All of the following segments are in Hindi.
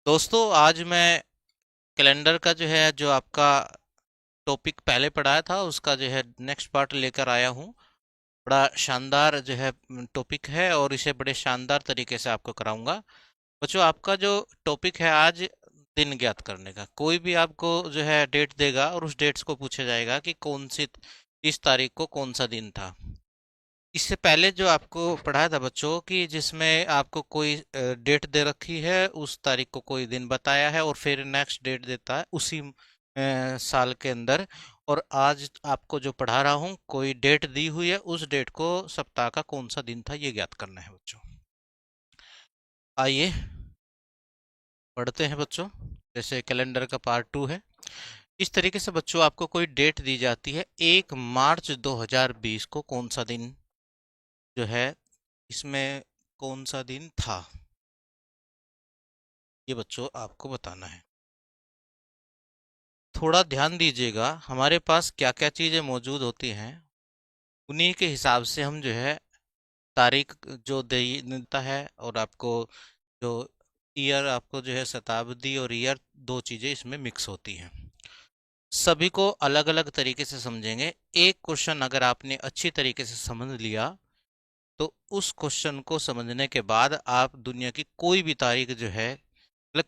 दोस्तों आज मैं कैलेंडर का जो है जो आपका टॉपिक पहले पढ़ाया था उसका जो है नेक्स्ट पार्ट लेकर आया हूँ। बड़ा शानदार जो है टॉपिक है और इसे बड़े शानदार तरीके से आपको कराऊंगा। बच्चों आपका जो टॉपिक है आज दिन ज्ञात करने का। कोई भी आपको जो है डेट देगा और उस डेट्स को पूछा जाएगा कि कौन सी इस तारीख को कौन सा दिन था। इससे पहले जो आपको पढ़ाया था बच्चों कि जिसमें आपको कोई डेट दे रखी है, उस तारीख को कोई दिन बताया है और फिर नेक्स्ट डेट देता है उसी साल के अंदर। और आज आपको जो पढ़ा रहा हूँ कोई डेट दी हुई है, उस डेट को सप्ताह का कौन सा दिन था ये ज्ञात करना है बच्चों। आइए पढ़ते हैं बच्चों। जैसे कैलेंडर का पार्ट 2 है। इस तरीके से बच्चों आपको कोई डेट दी जाती है 1 मार्च 2020 को कौन सा दिन जो है, इसमें कौन सा दिन था, ये बच्चों आपको बताना है। थोड़ा ध्यान दीजिएगा हमारे पास क्या क्या चीज़ें मौजूद होती हैं, उन्हीं के हिसाब से हम जो है तारीख जो देता है। और आपको जो ईयर, आपको जो है शताब्दी और ईयर, दो चीज़ें इसमें मिक्स होती हैं। सभी को अलग अलग तरीके से समझेंगे। एक क्वेश्चन अगर आपने अच्छी तरीके से समझ लिया तो उस क्वेश्चन को समझने के बाद आप दुनिया की कोई भी तारीख जो है, मतलब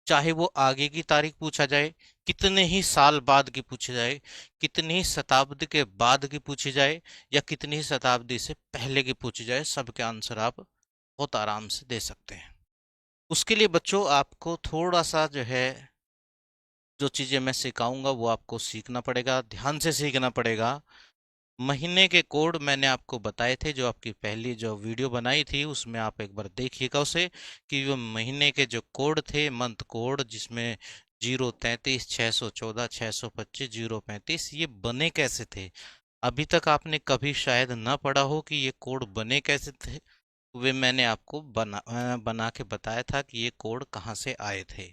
चाहे वो आगे की तारीख पूछा जाए, कितने ही साल बाद की पूछी जाए, कितनी ही शताब्दी के बाद की पूछी जाए, या कितनी ही शताब्दी से पहले की पूछी जाए, सबके आंसर आप बहुत आराम से दे सकते हैं। उसके लिए बच्चों आपको थोड़ा सा जो है, जो चीज़ें मैं सिखाऊंगा वो आपको सीखना पड़ेगा, ध्यान से सीखना पड़ेगा। महीने के कोड मैंने आपको बताए थे, जो आपकी पहली जो वीडियो बनाई थी उसमें आप एक बार देखिएगा उसे, कि वो महीने के जो कोड थे, मंथ कोड, जिसमें 033 614 625 035, ये बने कैसे थे। अभी तक आपने कभी शायद ना पढ़ा हो कि ये कोड बने कैसे थे। वे मैंने आपको बना के बताया था कि ये कोड कहाँ से आए थे।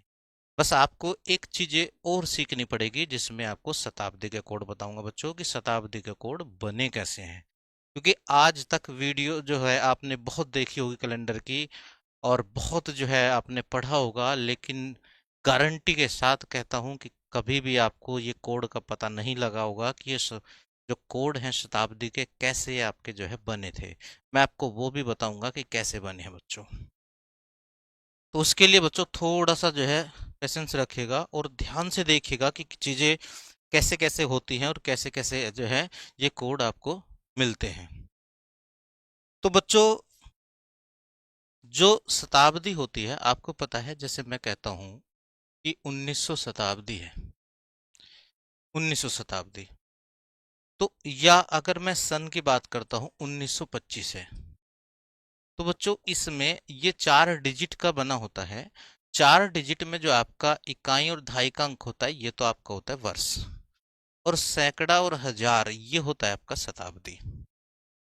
बस आपको एक चीजें और सीखनी पड़ेगी, जिसमें आपको शताब्दी के कोड बताऊंगा बच्चों कि शताब्दी के कोड बने कैसे हैं। क्योंकि आज तक वीडियो जो है आपने बहुत देखी होगी कैलेंडर की, और बहुत जो है आपने पढ़ा होगा, लेकिन गारंटी के साथ कहता हूं कि कभी भी आपको ये कोड का पता नहीं लगा होगा कि जो कोड हैं शताब्दी के, कैसे आपके जो है बने थे। मैं आपको वो भी बताऊंगा कि कैसे बने हैं बच्चों। तो उसके लिए बच्चों थोड़ा सा जो है पेशेंस रखिएगा और ध्यान से देखिएगा कि चीज़ें कैसे कैसे होती हैं और कैसे कैसे जो है ये कोड आपको मिलते हैं। तो बच्चों जो शताब्दी होती है, आपको पता है, जैसे मैं कहता हूँ कि 1900 शताब्दी है, 1900 शताब्दी। तो या अगर मैं सन की बात करता हूँ 1925 है। तो बच्चों इसमें ये 4 डिजिट का बना होता है। 4 डिजिट में जो आपका इकाई और दहाई का अंक होता है, ये तो आपका होता है वर्ष। और सैकड़ा और हजार ये होता है आपका शताब्दी।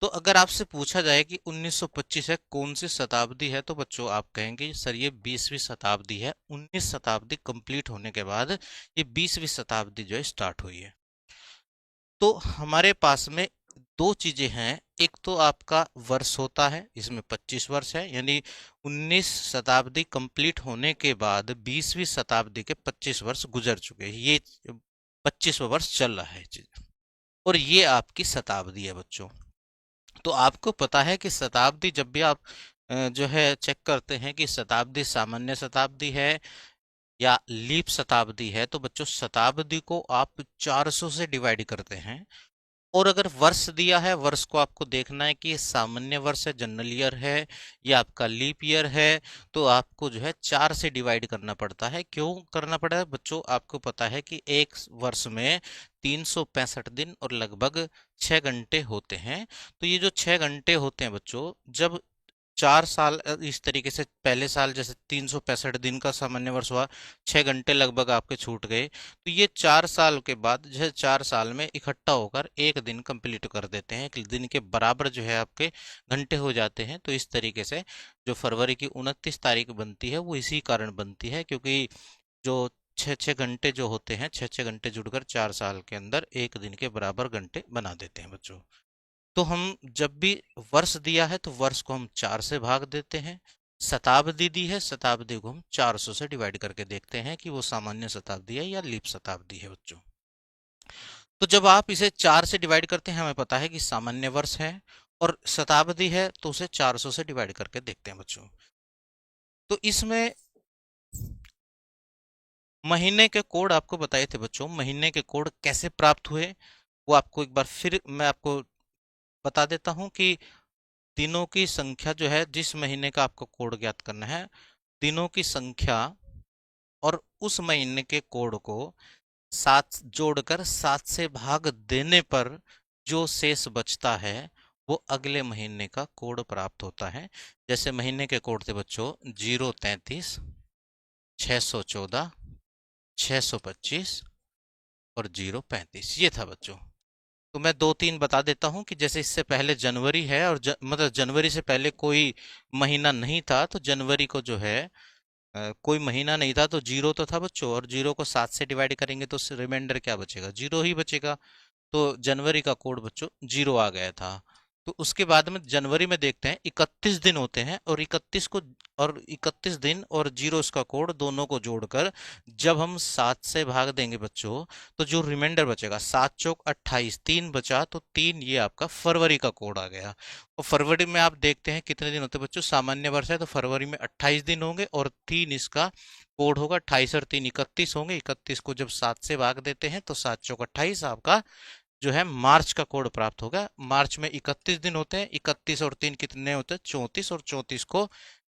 तो अगर आपसे पूछा जाए कि 1925 है कौन सी शताब्दी है, तो बच्चों आप कहेंगे सर ये 20वीं शताब्दी है। 19 शताब्दी कंप्लीट होने के बाद ये 20वीं शताब्दी जो है स्टार्ट हुई है। तो हमारे पास में दो चीजें हैं। एक तो आपका वर्ष होता है, इसमें 25 वर्ष है, यानी 19 शताब्दी कंप्लीट होने के बाद 20वीं शताब्दी के 25 वर्ष गुजर चुके हैं, ये 25वां वर्ष चल रहा है और ये आपकी शताब्दी है बच्चों। तो आपको पता है कि शताब्दी जब भी आप जो है चेक करते हैं कि शताब्दी सामान्य शताब्दी है या लीप शताब्दी है, तो बच्चों शताब्दी को आप 400 से डिवाइड करते हैं। और अगर वर्ष दिया है, वर्ष को आपको देखना है कि ये सामान्य वर्ष है, जनरल ईयर है, या आपका लीप ईयर है, तो आपको जो है 4 से डिवाइड करना पड़ता है। क्यों करना पड़ा है बच्चों, आपको पता है कि एक वर्ष में 365 दिन और लगभग 6 घंटे होते हैं। तो ये जो 6 घंटे होते हैं बच्चों, जब 4 साल इस तरीके से, पहले साल जैसे 365 दिन का सामान्य वर्ष हुआ, 6 घंटे लगभग आपके छूट गए, तो ये 4 साल के बाद जैसे 4 साल में इकट्ठा होकर एक दिन कंप्लीट कर देते हैं, एक दिन के बराबर जो है आपके घंटे हो जाते हैं। तो इस तरीके से जो फरवरी की 29 तारीख बनती है वो इसी कारण बनती है, क्योंकि जो 6 6 घंटे जो होते हैं, 6 6 घंटे जुड़कर 4 साल के अंदर एक दिन के बराबर घंटे बना देते हैं बच्चों। तो हम जब भी वर्ष दिया है तो वर्ष को हम 4 से भाग देते हैं, शताब्दी दी है, शताब्दी को हम 400 से डिवाइड करके देखते हैं कि वो सामान्य शताब्दी है या लीप शताब्दी है बच्चों। तो जब आप इसे 4 से डिवाइड करते हैं, हमें पता है कि सामान्य वर्ष है और शताब्दी है, तो उसे 400 से डिवाइड करके देखते हैं बच्चों। तो इसमें महीने के कोड आपको बताए थे बच्चों, महीने के कोड कैसे प्राप्त हुए वो आपको एक बार फिर मैं आपको बता देता हूं कि दिनों की संख्या जो है, जिस महीने का आपको कोड ज्ञात करना है, दिनों की संख्या और उस महीने के कोड को सात जोड़कर 7 से भाग देने पर जो शेष बचता है वो अगले महीने का कोड प्राप्त होता है। जैसे महीने के कोड थे बच्चों 033, 614, 625 और 035, ये था बच्चों। तो मैं दो तीन बता देता हूं कि जैसे इससे पहले जनवरी है और मतलब जनवरी से पहले कोई महीना नहीं था, तो जनवरी को जो है कोई महीना नहीं था, तो जीरो तो था बच्चों, और जीरो को 7 से डिवाइड करेंगे तो रिमाइंडर क्या बचेगा, जीरो ही बचेगा। तो जनवरी का कोड बच्चों जीरो आ गया था। तो उसके बाद में जनवरी में देखते हैं 31 दिन होते हैं, और 31 दिन और जीरो इसका कोड दोनों को जोड़कर जब हम 7 से भाग देंगे बच्चों, तो जो रिमाइंडर बचेगा 7 चौक 28, 3 बचा, तो 3 ये आपका फरवरी का कोड आ गया। और फरवरी में आप देखते हैं कितने दिन होते हैं बच्चों, सामान्य वर्ष है तो फरवरी में 28 दिन होंगे और 3 इसका कोड होगा, 28 और 3 31 होंगे। 31 को जब 7 से भाग देते हैं तो 7 चौक 28 आपका जो है मार्च का कोड प्राप्त होगा। मार्च में 31 दिन होते हैं, 31 और 3 कितने होते हैं 34, और 34 को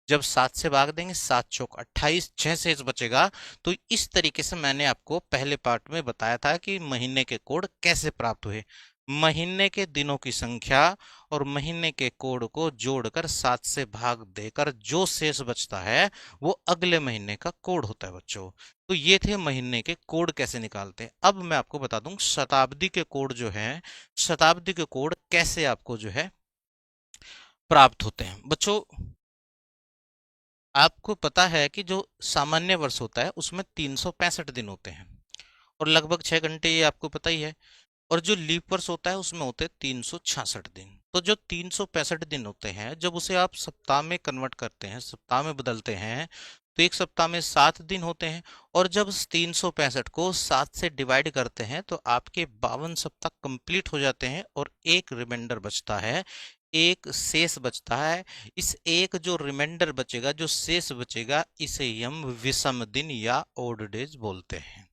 जब 7 से भाग देंगे 7 चौक 28, 6 शेष बचेगा। तो इस तरीके से मैंने आपको पहले पार्ट में बताया था कि महीने के कोड कैसे प्राप्त हुए। महीने के दिनों की संख्या और महीने के कोड को जोड़कर 7 से भाग देकर जो शेष बचता है वो अगले महीने का कोड होता है बच्चों। तो ये थे महीने के कोड कैसे निकालते हैं। अब मैं आपको बता दूं शताब्दी के कोड जो है, शताब्दी के कोड कैसे आपको जो है प्राप्त होते हैं बच्चों। आपको पता है कि जो सामान्य वर्ष होता है उसमें 365 दिन होते हैं और लगभग 6 घंटे, ये आपको पता ही है। और जो लीप वर्ष होता है उसमें होते हैं 366 दिन। तो जो 365 दिन होते हैं, जब उसे आप सप्ताह में कन्वर्ट करते हैं, सप्ताह में बदलते हैं, तो एक सप्ताह में 7 दिन होते हैं। और जब 365 को 7 से डिवाइड करते हैं तो आपके 52 सप्ताह कंप्लीट हो जाते हैं और एक रिमाइंडर बचता है, एक शेष बचता है। इस एक जो रिमाइंडर बचेगा, जो शेष बचेगा, इसे ही हम विषम दिन या ओड डेज बोलते हैं।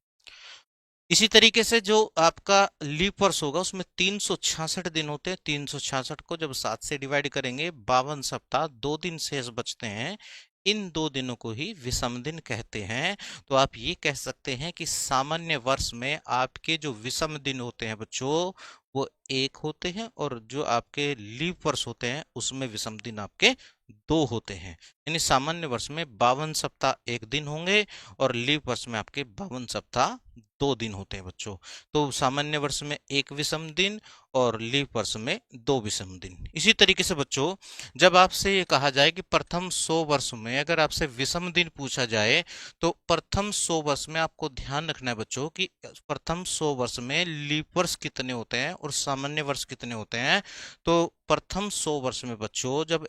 इसी तरीके से जो आपका लीप वर्ष होगा उसमें 366 दिन होते हैं। 366 को जब 7 से डिवाइड करेंगे 52 सप्ताह, 2 दिन शेष बचते हैं। इन 2 दिनों को ही विषम दिन कहते हैं। तो आप ये कह सकते हैं कि सामान्य वर्ष में आपके जो विषम दिन होते हैं बच्चों वो एक होते हैं, और जो आपके लीप वर्ष होते हैं उसमें विषम दिन आपके दो होते हैं। यानी सामान्य वर्ष में 52 सप्ताह एक दिन होंगे और लीप वर्ष में आपके 52 सप्ताह 2 दिन होते हैं बच्चों। तो सामान्य वर्ष में एक विषम दिन और लीप वर्ष में 2 विषम दिन। इसी तरीके से बच्चों जब आपसे ये कहा जाए कि प्रथम 100 वर्ष में अगर आपसे विषम दिन पूछा जाए, तो प्रथम 100 वर्ष में आपको ध्यान रखना है बच्चों कि प्रथम 100 वर्ष में लीप वर्ष कितने होते हैं और सामान्य वर्ष कितने होते हैं। तो प्रथम 100 वर्ष में बच्चों जब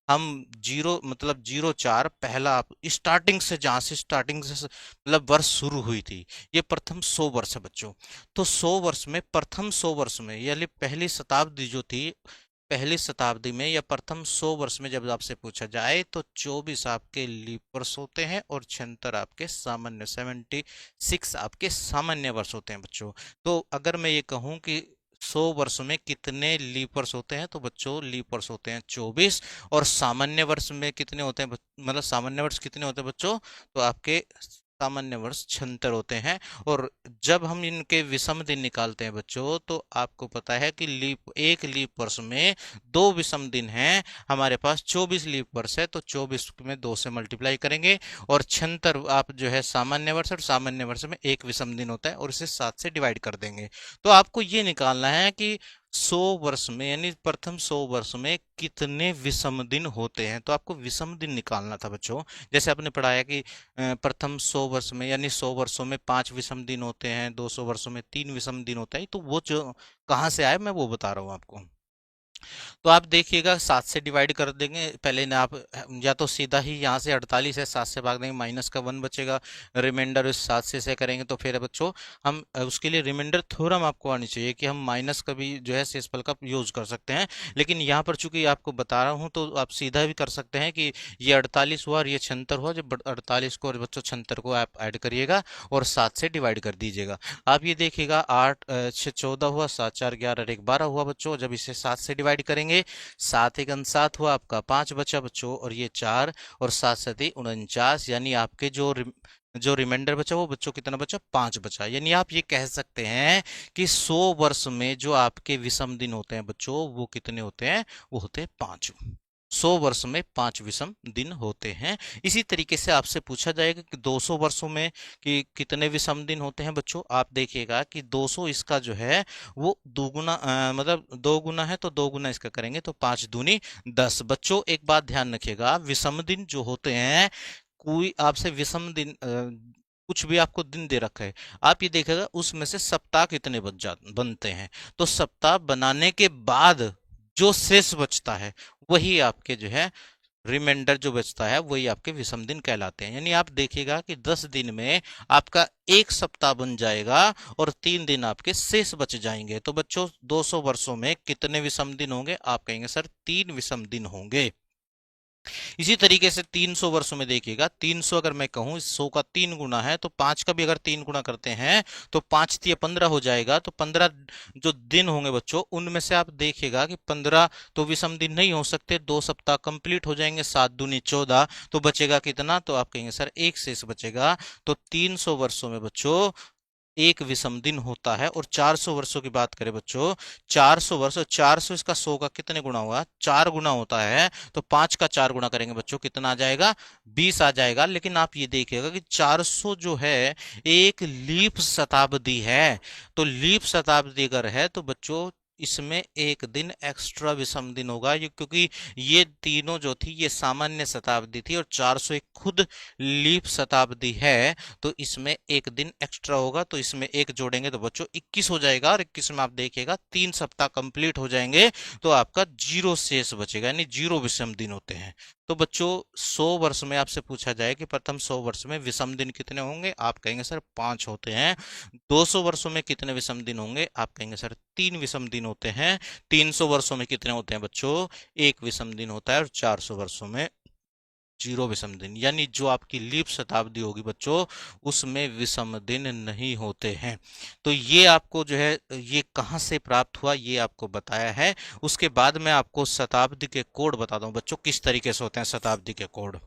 हम जीरो मतलब 04 पहला स्टार्टिंग से, जहां से स्टार्टिंग से मतलब वर्ष शुरू हुई थी, ये प्रथम 100 वर्ष है बच्चों। तो 100 वर्ष में प्रथम 100 वर्ष में यानी पहली शताब्दी जो थी, पहली शताब्दी में या प्रथम 100 वर्ष में जब आपसे पूछा जाए तो 24 आपके लीप वर्ष होते हैं और 76 आपके सामान्य 76 आपके सामान्य वर्ष होते हैं बच्चों। तो अगर मैं ये कहूं कि 100 वर्ष में कितने लीप वर्ष होते हैं, तो बच्चों लीप वर्ष होते हैं 24। और सामान्य वर्ष में कितने होते हैं मतलब सामान्य वर्ष कितने होते हैं बच्चों, तो आपके सामान्य वर्ष 76 होते हैं। और जब हम इनके विषम दिन निकालते हैं बच्चों, तो आपको पता है कि एक लीप वर्ष में 2 विषम दिन हैं। हमारे पास 24 लीप वर्ष है, तो 24 में 2 से मल्टीप्लाई करेंगे और 76 आप जो है सामान्य वर्ष, और सामान्य वर्ष में एक विषम दिन होता है और इसे 7 से डिवाइड कर देंगे। तो आपको ये निकालना है कि 100 वर्ष में यानी प्रथम 100 वर्ष में कितने विषम दिन होते हैं। तो आपको विषम दिन निकालना था बच्चों। जैसे आपने पढ़ाया कि प्रथम 100 वर्ष में यानी 100 वर्षों में 5 विषम दिन होते हैं, 200 वर्षों में 3 विषम दिन होता है। तो वो जो कहाँ से आए मैं वो बता रहा हूँ आपको। तो आप देखिएगा 7 से डिवाइड कर देंगे पहले ना आप, या तो सीधा ही यहाँ से 48 है 7 से भाग देंगे, माइनस का 1 बचेगा, रिमाइंडर इस 7 से करेंगे तो फिर बच्चों हम उसके लिए रिमाइंडर थ्योरम आपको आनी चाहिए कि हम माइनस का भी जो है शेषफल का यूज कर सकते हैं। लेकिन यहाँ पर चूंकि आपको बता रहा हूँ तो आप सीधा भी कर सकते हैं कि ये 48 हुआ और ये 76 हुआ, जब 48 को और बच्चों 76 को आप ऐड करिएगा और 7 से डिवाइड कर दीजिएगा। आप ये देखिएगा 8 6 14 हुआ, 7 4 11 और 1 12 हुआ बच्चों। जब इसे 7 से डिवाइड करेंगे, 7 एक 7 हुआ आपका, 5 बचा बच्चों, और ये 4 और 7 7 49, यानी आपके जो रिमाइंडर बचा वो बच्चों कितना बचा, 5 बचा। यानी आप ये कह सकते हैं कि 100 वर्ष में जो आपके विषम दिन होते हैं बच्चों वो कितने होते हैं, वो होते हैं 5। 100 वर्ष में 5 विषम दिन होते हैं। इसी तरीके से आपसे पूछा जाएगा कि 200 वर्षों में कि कितने विषम दिन होते हैं बच्चों। आप देखिएगा कि 200 इसका जो है वो दोगुना, मतलब 2 गुना है तो 2 गुना इसका करेंगे तो 5 दूनी 10। बच्चों एक बात ध्यान रखिएगा, विषम दिन जो होते हैं, कोई आपसे विषम दिन कुछ भी आपको दिन दे रखा है, आप ये देखेगा उसमें से सप्ताह कितने बनते हैं, तो सप्ताह बनाने के बाद जो शेष बचता है वही आपके जो है रिमाइंडर जो बचता है वही आपके विषम दिन कहलाते हैं। यानी आप देखिएगा कि 10 दिन में आपका एक सप्ताह बन जाएगा और 3 दिन आपके शेष बच जाएंगे। तो बच्चों 200 वर्षों में कितने विषम दिन होंगे, आप कहेंगे सर 3 विषम दिन होंगे। इसी तरीके से 300 वर्षों में देखिएगा, 300 अगर मैं कहूं इस 100 का 3 गुना है तो 5 का भी अगर 3 गुना करते हैं तो 5 3 15 हो जाएगा। तो 15 जो दिन होंगे बच्चों उनमें से आप देखिएगा कि 15 तो विषम दिन नहीं हो सकते, 2 सप्ताह कंप्लीट हो जाएंगे, 7 दूनी 14, तो बचेगा कितना, तो आप कहेंगे सर एक शेष बचेगा। तो 300 वर्षों में बच्चों एक विषम दिन होता है। और 400 वर्षों की बात करें बच्चों, 400 वर्ष, 400 इसका 100 का कितने गुना हुआ, 4 गुना होता है। तो 5 का 4 गुना करेंगे बच्चों कितना आ जाएगा, 20 आ जाएगा। लेकिन आप ये देखिएगा कि 400 जो है एक लीप शताब्दी है। तो लीप शताब्दी अगर है तो बच्चों इसमें एक दिन एक्स्ट्रा विषम दिन होगा, ये क्योंकि ये तीनों जो थी ये सामान्य शताब्दी थी और 400 एक खुद लीप शताब्दी है, तो इसमें एक दिन एक्स्ट्रा होगा। तो इसमें एक जोड़ेंगे तो बच्चों 21 हो जाएगा, और 21 में आप देखिएगा 3 सप्ताह कंप्लीट हो जाएंगे तो आपका 0 शेष बचेगा, यानी 0 विषम दिन होते हैं। तो बच्चों 100 वर्ष में आपसे पूछा जाए कि प्रथम 100 वर्ष में विषम दिन कितने होंगे, आप कहेंगे सर 5 होते हैं। 200 वर्षों में कितने विषम दिन होंगे, आप कहेंगे सर 3 विषम दिन होते हैं। 300 वर्षों में कितने होते हैं बच्चों, एक विषम दिन होता है। और 400 वर्षों में 0 विषम दिन, यानी जो आपकी लीप शताब्दी होगी बच्चों उसमें विषम दिन नहीं होते हैं। तो ये आपको जो है ये कहाँ से प्राप्त हुआ ये आपको बताया है। उसके बाद मैं आपको शताब्दी के कोड बताता हूँ बच्चों किस तरीके से होते हैं शताब्दी के कोड।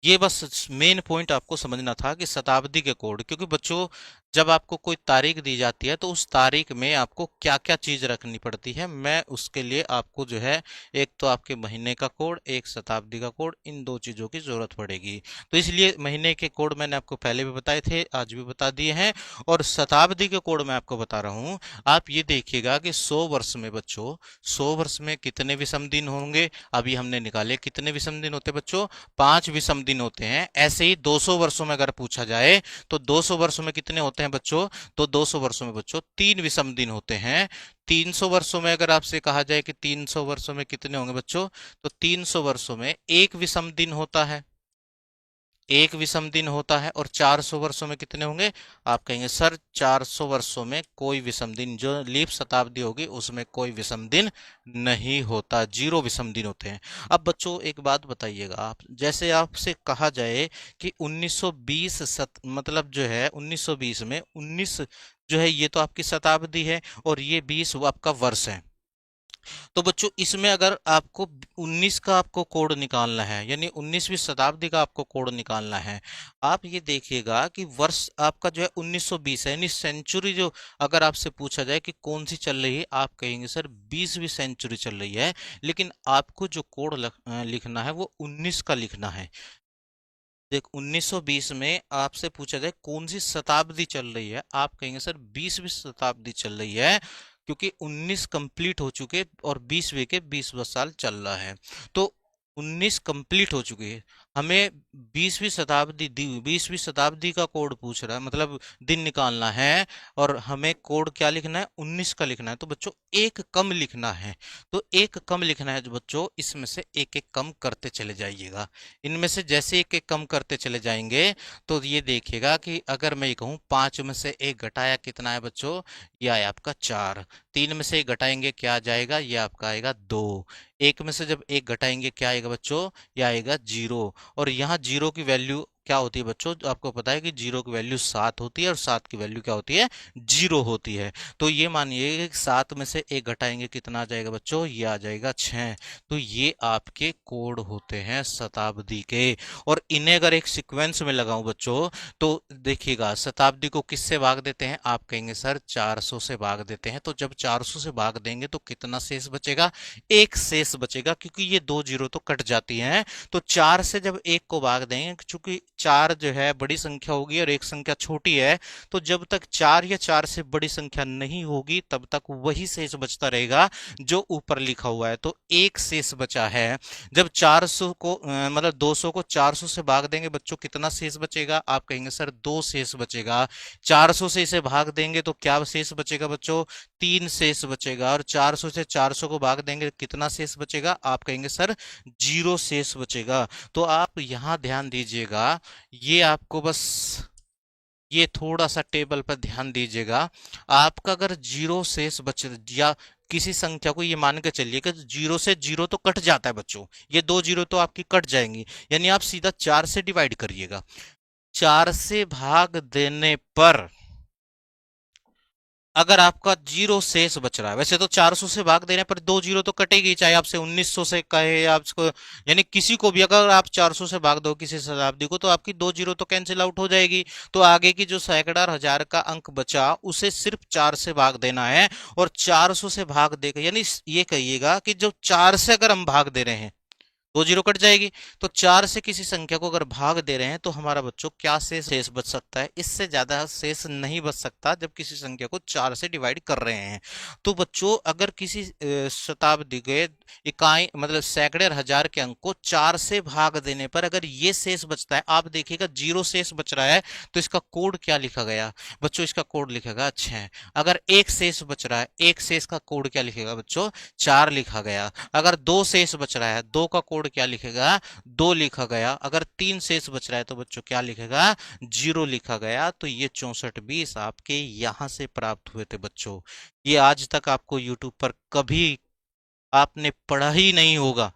ये बस मेन पॉइंट आपको समझना था कि शताब्दी के कोड, क्योंकि बच्चों जब आपको कोई तारीख दी जाती है तो उस तारीख में आपको क्या क्या चीज रखनी पड़ती है, मैं उसके लिए आपको जो है एक तो आपके महीने का कोड, एक शताब्दी का कोड, इन दो चीजों की जरूरत पड़ेगी। तो इसलिए महीने के कोड मैंने आपको पहले भी बताए थे, आज भी बता दिए हैं, और शताब्दी के कोड मैं आपको बता रहा हूँ। आप ये देखिएगा कि 100 वर्ष में बच्चों 100 वर्ष में कितने विषम दिन होंगे, अभी हमने निकाले कितने विषम दिन होते बच्चों, 5 विषम दिन होते हैं। ऐसे ही 200 वर्षों में अगर पूछा जाए तो 200 वर्षों में कितने होते हैं बच्चों, तो 200 वर्षों में बच्चों 3 विषम दिन होते हैं। 300 वर्षों में अगर आपसे कहा जाए कि 300 वर्षों में कितने होंगे बच्चों, तो 300 वर्षों में एक विषम दिन होता है, एक विषम दिन होता है। और 400 वर्षों में कितने होंगे, आप कहेंगे सर 400 वर्षों में कोई विषम दिन, जो लीप शताब्दी होगी उसमें कोई विषम दिन नहीं होता, 0 विषम दिन होते हैं। अब बच्चों एक बात बताइएगा, आप जैसे आपसे कहा जाए कि 1920 मतलब जो है 1920 में 19 जो है ये तो आपकी शताब्दी है और ये 20 वो आपका वर्ष है। तो बच्चों इसमें अगर आपको 19 का आपको कोड निकालना है, यानी 19वीं शताब्दी का आपको कोड निकालना है, आप ये देखिएगा कि वर्ष आपका जो है 1920 है, यानी सेंचुरी जो अगर आपसे पूछा जाए कि कौन सी चल रही है, आप कहेंगे सर 20वीं सेंचुरी चल रही है। लेकिन आपको जो कोड लिखना है वो 19 का लिखना है। देख 1920 में आपसे पूछा जाए कौन सी शताब्दी चल रही है, आप कहेंगे सर 20वीं शताब्दी चल रही है, क्योंकि 19 कंप्लीट हो चुके और 20वीं के 20वां साल चल रहा है। तो 19 कंप्लीट हो चुकी है, हमें बीसवीं शताब्दी का कोड पूछ रहा है, मतलब दिन निकालना है, और हमें कोड क्या लिखना है, 19 का लिखना है। तो बच्चों एक कम लिखना है, तो एक कम लिखना है जो बच्चों, इसमें से एक एक कम करते चले जाइएगा। इनमें से जैसे एक एक कम करते चले जाएंगे तो ये देखिएगा कि अगर मैं ये कहूँ 5 में से एक घटाया कितना है बच्चों, ये आया आपका 4। 3 में से एक घटाएंगे क्या आ जाएगा, ये आपका आएगा 2। एक में से जब एक घटाएंगे क्या आएगा बच्चों, ये आएगा 0। और यहाँ 0 की वैल्यू क्या होती है बच्चों, आपको पता है कि 0 की वैल्यू 7 होती है, और 7 की वैल्यू क्या होती है, 0 होती है। तो ये मानिए कि 7 में से एक घटाएंगे कितना आ जाएगा बच्चों, ये आ जाएगा 6। तो ये आपके कोड होते हैं शताब्दी के। और इन्हें अगर एक सीक्वेंस में लगाऊं बच्चों, तो देखिएगा शताब्दी को किससे भाग देते हैं, आप कहेंगे सर 400 से भाग देते हैं। तो जब 400 से भाग देंगे तो कितना शेष बचेगा, एक शेष बचेगा, क्योंकि ये दो जीरो तो कट जाती हैं। तो 4 से जब एक को भाग देंगे, चूंकि 4 जो है बड़ी संख्या होगी और एक संख्या छोटी है, तो जब तक 4 या 4 से बड़ी संख्या नहीं होगी तब तक वही शेष बचता रहेगा जो ऊपर लिखा हुआ है। तो एक शेष बचा है। जब 400 को मतलब 200 को 400 से भाग देंगे बच्चों, कितना शेष बचेगा, आप कहेंगे सर 2 शेष बचेगा। 400 से इसे भाग देंगे तो क्या शेष बचेगा बच्चों, 3 शेष बचेगा। और 400 से 400 को भाग देंगे कितना शेष बचेगा, आप कहेंगे सर 0 शेष बचेगा। तो आप यहां ध्यान दीजिएगा, ये आपको बस ये थोड़ा सा टेबल पर ध्यान दीजिएगा। आपका अगर 0 शेष बच, या किसी संख्या को ये मान के चलिए कि 0 से 0 तो कट जाता है बच्चों, ये 2 जीरो तो आपकी कट जाएंगी, यानी आप सीधा 4 से डिवाइड करिएगा। 4 से भाग देने पर अगर आपका 0 शेष बच रहा है, वैसे तो 400 से भाग देने पर 2 जीरो तो कटेगी, चाहे आपसे 1900 से कहे या आपको, यानी किसी को भी अगर आप 400 से भाग दो किसी शताब्दी को, तो आपकी 2 जीरो तो कैंसिल आउट हो जाएगी। तो आगे की जो सैकड़ा हजार का अंक बचा उसे सिर्फ 4 से भाग देना है। और 400 से भाग देकर, यानी ये कहिएगा कि जो 4 से अगर हम भाग दे रहे हैं, 2 जीरो कट जाएगी। तो 4 से किसी संख्या को अगर भाग दे रहे हैं तो हमारा बच्चों क्या शेष बच सकता है, इससे ज्यादा शेष नहीं बच सकता जब किसी संख्या को 4 से डिवाइड कर रहे हैं। तो बच्चों अगर किसी शताब्दी के इकाई मतलब सैकड़े और हजार के अंक को 4 से भाग देने पर अगर ये शेष बचता है, आप देखिएगा 0 शेष बच रहा है, तो इसका कोड क्या लिखा गया बच्चों, इसका कोड लिखेगा 6। अगर एक शेष बच रहा है, एक शेष का कोड क्या लिखेगा बच्चों, 4 लिखा गया। अगर 2 शेष बच रहा है, 2 का कोड क्या लिखेगा, 2 लिखा गया। अगर 3 शेष बच रहा है तो बच्चों क्या लिखेगा, 0 लिखा गया। तो ये 64 20 आपके यहां से प्राप्त हुए थे बच्चों। ये आज तक आपको यूट्यूब पर कभी आपने पढ़ा ही नहीं होगा।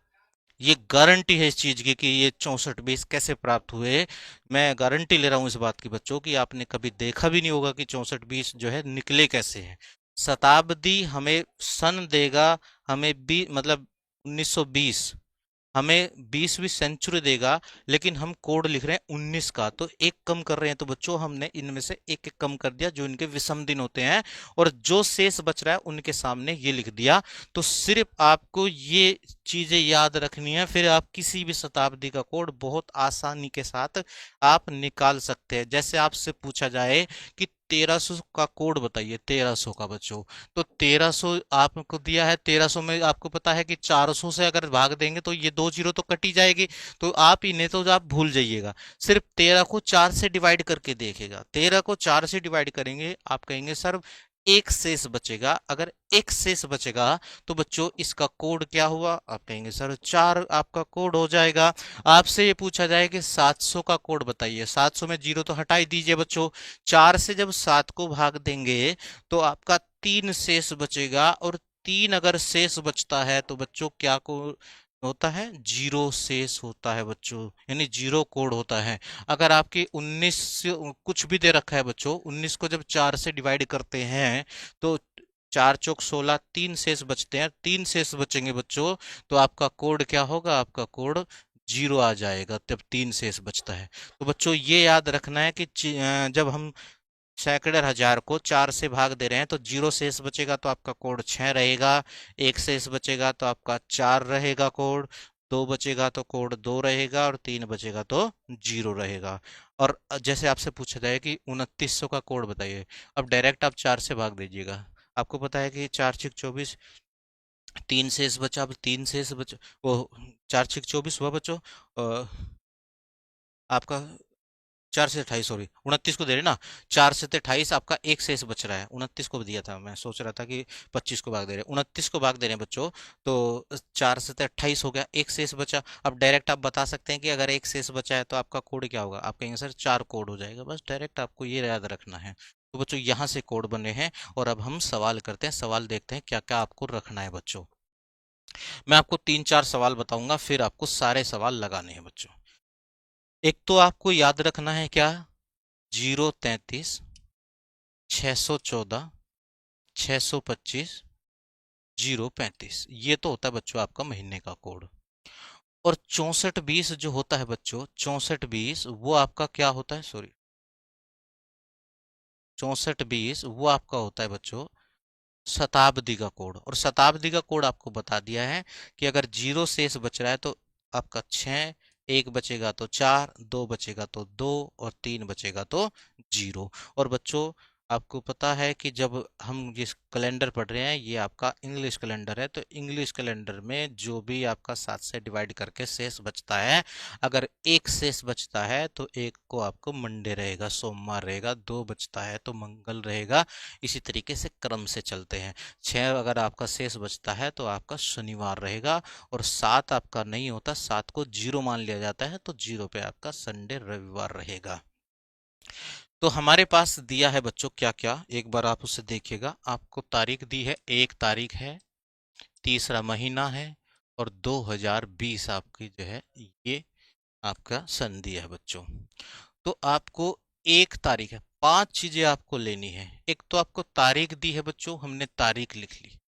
ये गारंटी है इस चीज की कि ये 64 20 कैसे प्राप्त हुए। मैं गारंटी ले रहा हूं इस बात की बच्चों की, आपने कभी देखा भी नहीं होगा कि 64 20 जो है निकले कैसे हैं। शताब्दी हमें सन देगा, हमें भी मतलब 1920 हमें 20वीं सेंचुरी देगा, लेकिन हम कोड लिख रहे हैं 19 का, तो एक कम कर रहे हैं। तो बच्चों हमने इनमें से एक एक कम कर दिया जो इनके विषम दिन होते हैं, और जो शेष बच रहा है उनके सामने ये लिख दिया। तो सिर्फ आपको ये चीजें याद रखनी है, फिर आप किसी भी शताब्दी का कोड बहुत आसानी के साथ आप निकाल सकते हैं। जैसे आपसे पूछा जाए कि 1300 का कोड बताइए, 1300 का बच्चों, तो 1300 आपको दिया है, 1300 में आपको पता है कि 400 से अगर भाग देंगे तो ये 2 जीरो तो कटी जाएगी। तो आप इन्हें तो आप भूल जाइएगा, सिर्फ 13 को 4 से डिवाइड करके देखेगा। 13 को 4 से डिवाइड करेंगे, आप कहेंगे सर एक शेष बचेगा। अगर एक शेष बचेगा तो बच्चों इसका कोड क्या हुआ, आप कहेंगे सर 4 आपका कोड हो जाएगा। आपसे ये पूछा जाए कि 700 का कोड बताइए, 700 में जीरो तो हटा ही दीजिए बच्चों। 4 से जब 7 को भाग देंगे तो आपका 3 शेष बचेगा, और 3 अगर शेष बचता है तो बच्चों क्या को होता है, 0 शेष होता है बच्चों, यानी 0 कोड होता है। अगर आपके 19 कुछ भी दे रखा है बच्चों, 19 को जब 4 से डिवाइड करते हैं तो 4 चौक 16, 3 शेष बचते हैं, 3 शेष बचेंगे बच्चों, तो आपका कोड क्या होगा, आपका कोड 0 आ जाएगा जब 3 शेष बचता है। तो बच्चों ये याद रखना है कि जब हम सैकड़े और हजार को 4 से भाग दे रहे हैं तो 0 शेष बचेगा तो आपका कोड 6 रहेगा। एक शेष बचेगा तो आपका 4 रहेगा कोड, 2 बचेगा तो कोड 2 रहेगा, और 3 बचेगा तो 0 रहेगा। और जैसे आपसे पूछा जाए कि 2900 का कोड बताइए, अब डायरेक्ट आप 4 से भाग दीजिएगा। आपको पता है कि 4 छिक 24, 3 शेष बचा, अब 3 शेष बचा, वो 4 छिक 24 हुआ बच्चों। आपका 4 से 28, सॉरी 29 को दे रहे ना। 4 से 28 आपका एक शेष बच रहा है। 29 को दिया था, मैं सोच रहा था कि 25 को भाग दे रहे हैं, 29 को भाग दे रहे हैं बच्चों। तो 4 से 28 हो गया, एक शेष बचा। अब डायरेक्ट आप बता सकते हैं कि अगर एक शेष बचा है तो आपका कोड क्या होगा। आप कहेंगे सर 4 कोड हो जाएगा, बस डायरेक्ट आपको ये याद रखना है। तो बच्चों यहाँ से कोड बने हैं। और अब हम सवाल करते हैं, सवाल देखते हैं क्या क्या आपको रखना है बच्चों। मैं आपको 3-4 सवाल बताऊंगा, फिर आपको सारे सवाल लगाने हैं बच्चों। एक तो आपको याद रखना है क्या, 033, 614, 625, 035, ये तो होता है बच्चों आपका महीने का कोड। और 6420 जो होता है बच्चों, 6420 वो आपका क्या होता है, सॉरी, 6420 वो आपका होता है बच्चों शताब्दी का कोड। और शताब्दी का कोड आपको बता दिया है कि अगर 0 शेष बच रहा है तो आपका 6, 1 बचेगा तो 4, 2 बचेगा तो 2, और 3 बचेगा तो 0। और बच्चों आपको पता है कि जब हम जिस कैलेंडर पढ़ रहे हैं ये आपका इंग्लिश कैलेंडर है, तो इंग्लिश कैलेंडर में जो भी आपका 7 से डिवाइड करके शेष बचता है, अगर एक शेष बचता है तो एक को आपको मंडे रहेगा, सोमवार रहेगा, 2 बचता है तो मंगल रहेगा। इसी तरीके से क्रम से चलते हैं। 6 अगर आपका शेष बचता है तो आपका शनिवार रहेगा। और 7 आपका नहीं होता, 7 को 0 मान लिया जाता है, तो 0 पे आपका संडे रविवार रहेगा। तो हमारे पास दिया है बच्चों क्या क्या, एक बार आप उसे देखिएगा। आपको तारीख दी है, 1 तारीख है, तीसरा महीना है, और 2020 आपकी जो है ये आपका सन दिया है बच्चों। तो आपको 1 तारीख है, 5 चीजें आपको लेनी है। एक तो आपको तारीख दी है बच्चों, हमने तारीख लिख ली।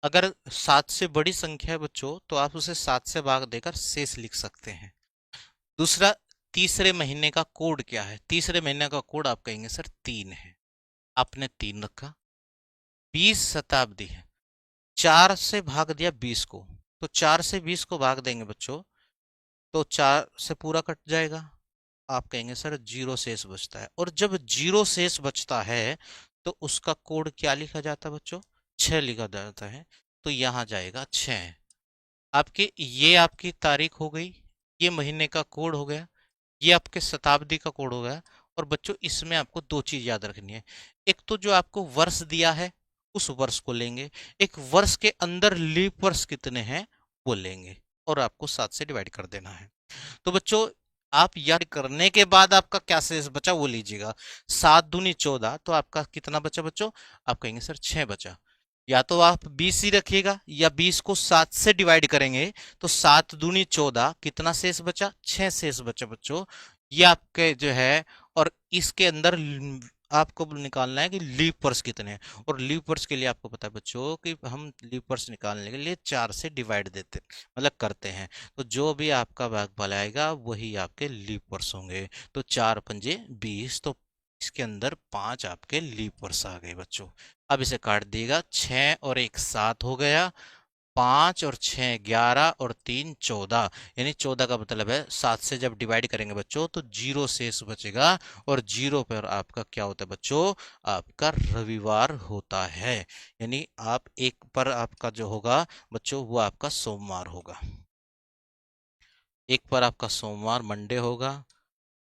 अगर 7 से बड़ी संख्या है बच्चों तो आप उसे 7 से भाग देकर शेष लिख सकते हैं। दूसरा, तीसरे महीने का कोड क्या है। तीसरे महीने का कोड आप कहेंगे सर 3 है, आपने 3 रखा। 20 शताब्दी है, 4 से भाग दिया 20 को, तो 4 से 20 को भाग देंगे बच्चों तो 4 से पूरा कट जाएगा। आप कहेंगे सर 0 शेष बचता है। और जब 0 शेष बचता है तो उसका कोड क्या लिखा जाता है बच्चों, 6 लिखा जाता है। तो यहां जाएगा 6। आपके ये आपकी तारीख हो गई, ये महीने का कोड हो गया, ये आपके शताब्दी का कोड हो गया। और बच्चों इसमें आपको 2 चीज याद रखनी है। एक तो जो आपको वर्ष दिया है उस वर्ष को लेंगे, एक वर्ष के अंदर लीप वर्ष कितने हैं वो लेंगे, और आपको 7 से डिवाइड कर देना है। तो बच्चों आप याद करने के बाद आपका क्या शेष बचा वो लीजिएगा। 7 दूनी 14, तो आपका कितना बचा बच्चों। आप कहेंगे सर 6 बचा। या तो आप 20 ही रखिएगा, या 20 को 7 से डिवाइड करेंगे तो 7 दूनी 14, कितना शेष बचा, 6 शेष बचा बच्चों। ये आपके जो है, और इसके अंदर आपको निकालना है कि लीप वर्ष कितने हैं। और लीप वर्ष के लिए आपको पता है बच्चों कि हम लीप वर्ष निकालने के लिए 4 से डिवाइड देते मतलब करते हैं। तो जो भी आपका भागफल आएगा वही आपके लीप वर्ष होंगे। तो 4 पंजे 20, तो इसके अंदर 5 आपके लीप वर्ष आ गए बच्चों। अब इसे काट दिएगा, 6 और 1 7 हो गया, 5 और 6 11, और 3 14। यानी 14 का मतलब है 7 से जब डिवाइड करेंगे बच्चों तो 0 शेष बचेगा। और 0 पर आपका क्या होता है बच्चों, आपका रविवार होता है। यानी आप एक पर आपका जो होगा बच्चों वो आपका सोमवार होगा, एक पर आपका सोमवार मंडे होगा,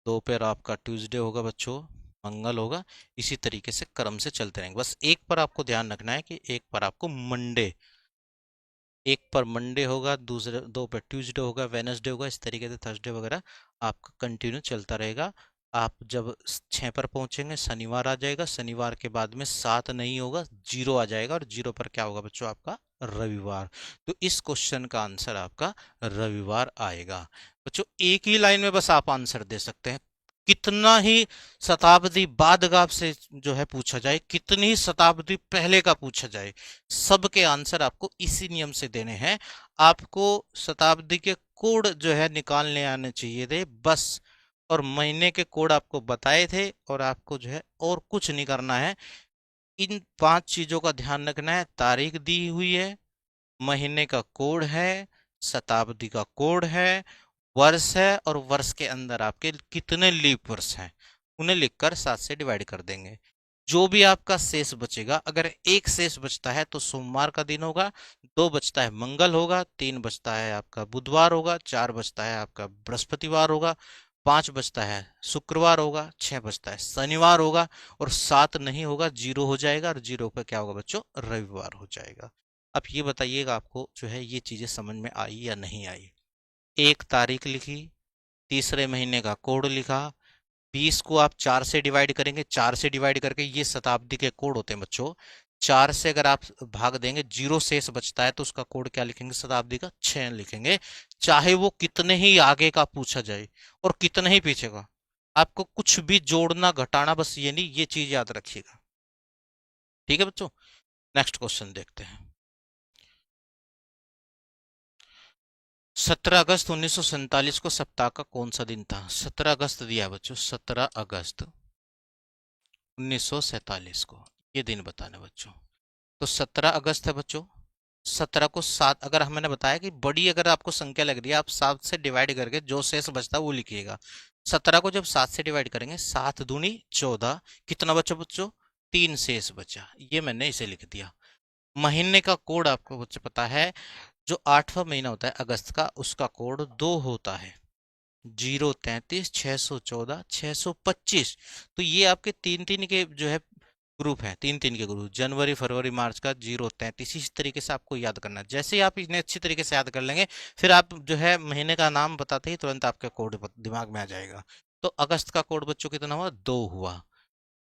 2 पर आपका ट्यूसडे होगा बच्चों, मंगल होगा। इसी तरीके से क्रम से चलते रहेंगे। बस एक पर आपको ध्यान रखना है कि एक पर आपको मंडे, एक पर मंडे होगा, दूसरे 2 पर ट्यूसडे होगा, वेनसडे होगा, इस तरीके से थर्सडे वगैरह आपका कंटिन्यू चलता रहेगा। आप जब 6 पर पहुंचेंगे शनिवार आ जाएगा, शनिवार के बाद में 7 नहीं होगा, 0 आ जाएगा, और 0 पर क्या होगा बच्चों आपका रविवार। तो इस क्वेश्चन का आंसर आपका रविवार आएगा बच्चों। एक ही लाइन में बस आप आंसर दे सकते हैं। कितना ही शताब्दी बाद का आपसे जो है पूछा जाए, कितनी ही शताब्दी पहले का पूछा जाए, सबके आंसर आपको इसी नियम से देने हैं। आपको शताब्दी के कोड जो है निकालने आने चाहिए थे बस, और महीने के कोड आपको बताए थे, और आपको जो है और कुछ नहीं करना है। इन 5 चीजों का ध्यान रखना है। तारीख दी हुई है, महीने का कोड है, शताब्दी का कोड है, वर्ष है, और वर्ष के अंदर आपके कितने लीप वर्ष हैं उन्हें लिखकर 7 से डिवाइड कर देंगे। जो भी आपका शेष बचेगा, अगर एक शेष बचता है तो सोमवार का दिन होगा, 2 बचता है मंगल होगा, 3 बचता है आपका बुधवार होगा, 4 बचता है आपका बृहस्पतिवार होगा, 5 बजता है शुक्रवार होगा, 6 बजता है शनिवार होगा, और 7 नहीं होगा, 0 हो जाएगा, और 0 पे क्या होगा बच्चों, रविवार हो जाएगा। अब ये बताइएगा आपको जो है ये चीजें समझ में आई या नहीं आई। एक तारीख लिखी, तीसरे महीने का कोड लिखा, 20 को आप 4 से डिवाइड करेंगे, 4 से डिवाइड करके, ये शताब्दी के कोड होते हैं बच्चों, 4 से अगर आप भाग देंगे, 0 शेष बचता है तो उसका कोड क्या लिखेंगे, शताब्दी का 6 लिखेंगे। चाहे वो कितने ही आगे का पूछा जाए और कितने ही पीछे का, आपको कुछ भी जोड़ना घटाना बस ये नहीं, ये चीज याद रखिएगा। ठीक है बच्चों, नेक्स्ट क्वेश्चन देखते हैं। 17 अगस्त 1947 को सप्ताह का कौन सा दिन था? 17 अगस्त दिया है बच्चों, 17 अगस्त 1947 को ये दिन बताना बच्चों। तो 17 अगस्त है बच्चों। 17 को 7, अगर मैंने बताया कि बड़ी अगर आपको संख्या लग रही है, आप 7 से डिवाइड करके जो शेष बचता है वो लिखिएगा। 17 को जब 7 से डिवाइड करेंगे, 7 दूनी 14, कितना बचा बच्चों, 3 शेष बचा, ये मैंने इसे लिख दिया। महीने का कोड आपको बच्चे पता है, जो 8वां महीना होता है अगस्त का, उसका कोड 2 होता है, 033 614 625। तो ये आपके तीन तीन के जो है ग्रुप है, तीन तीन के ग्रुप, जनवरी फरवरी मार्च का 033, इस तरीके से आपको याद करना है। जैसे ही आप इन्हें अच्छी तरीके से याद कर लेंगे, फिर आप जो है महीने का नाम बताते ही तुरंत आपके कोड दिमाग में आ जाएगा। तो अगस्त का कोड बच्चों कितना हुआ, 2 हुआ।